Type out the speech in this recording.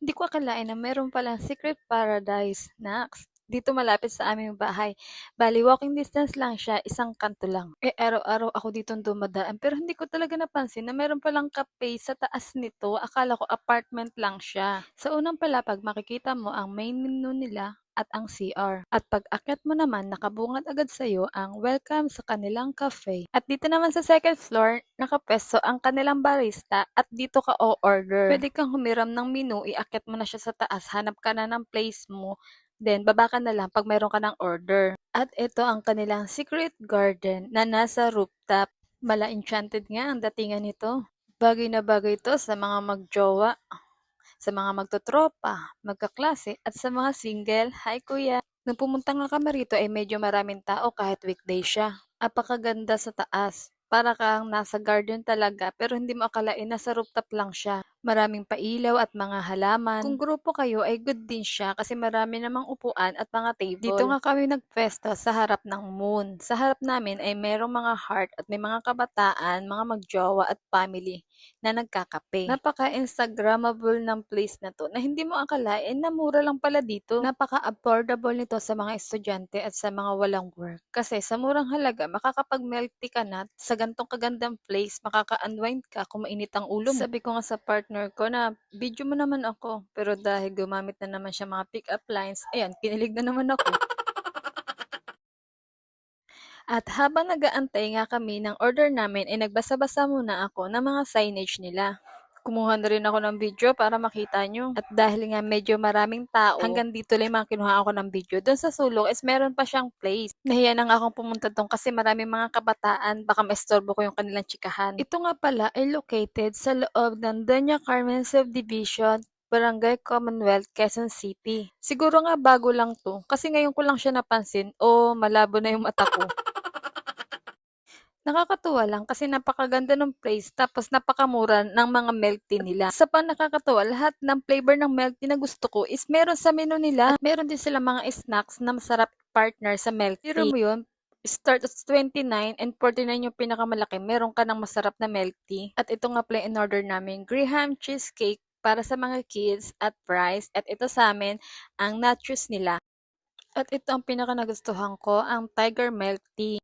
Hindi ko akalain na meron palang Secret Paradise Snacks dito malapit sa aming bahay. Bali walking distance lang siya, isang kanto lang. Araw-araw ako ditong dumadaan pero hindi ko talaga napansin na meron palang cafe sa taas nito. Akala ko apartment lang siya. Sa unang palapag makikita mo ang main menu nila at ang CR. At pag akyat mo naman, nakabungad agad sa'yo ang welcome sa kanilang cafe. At dito naman sa second floor, nakapwesto ang kanilang barista at dito ka o-order. Pwede kang humiram ng menu, iakyat mo na siya sa taas, hanap ka na ng place mo, then baba ka na lang pag mayroon ka ng order. At ito ang kanilang secret garden na nasa rooftop. Mala enchanted nga ang datingan nito. Bagay na bagay ito sa mga magjowa, sa mga magtotropa, magkaklase, at sa mga single. Hi kuya! Nung pumunta nga kami rito ay medyo maraming tao kahit weekday siya. Apakaganda sa taas. Para kang nasa garden talaga pero hindi mo akalain nasa rooftop lang siya. Maraming pailaw at mga halaman. Kung grupo kayo ay good din siya kasi marami namang upuan at mga table. Dito nga kami nagpwesto sa harap ng moon. Sa harap namin ay merong mga heart at may mga kabataan, mga magjowa at family na nagkakape. Napaka-instagrammable ng place na to na hindi mo akalain na mura lang pala dito. Napaka-affordable nito sa mga estudyante at sa mga walang work. Kasi sa murang halaga, makakapag-milk tea ka na sa gantong kagandang place, makaka-unwind ka kung mainit ang ulo mo. Sabi ko nga sa partner ko na, video mo naman ako. Pero dahil gumamit na naman siya mga pick-up lines, ayan, kinilig na naman ako. At habang nag-aantay nga kami ng order namin ay nagbasa-basa muna ako ng mga signage nila. Kumuha na rin ako ng video para makita nyo. At dahil nga medyo maraming tao, hanggang dito lang yung mga kinuha ako ng video. Doon sa sulok is meron pa siyang place. Nahiya na nga akong pumunta doon kasi maraming mga kabataan. Baka maestorbo ko yung kanilang tsikahan. Ito nga pala ay located sa loob ng Doña Carmen Subdivision, Barangay Commonwealth, Quezon City. Siguro nga bago lang to kasi ngayon ko lang siya napansin o malabo na yung mata ko. Nakakatuwa lang kasi napakaganda ng place tapos napakamura ng mga milk tea nila. Sa pang nakakatuwa, lahat ng flavor ng milk tea na gusto ko is meron sa menu nila. At meron din sila mga snacks na masarap partner sa milk tea. Pero mo yun, start at 29 and 49 yung pinakamalaki. Meron ka ng masarap na milk tea. At ito nga pala in order namin, Graham cheesecake para sa mga kids at fries. At ito sa amin, ang nachos nila. At ito ang pinaka nagustuhan ko, ang tiger milk tea.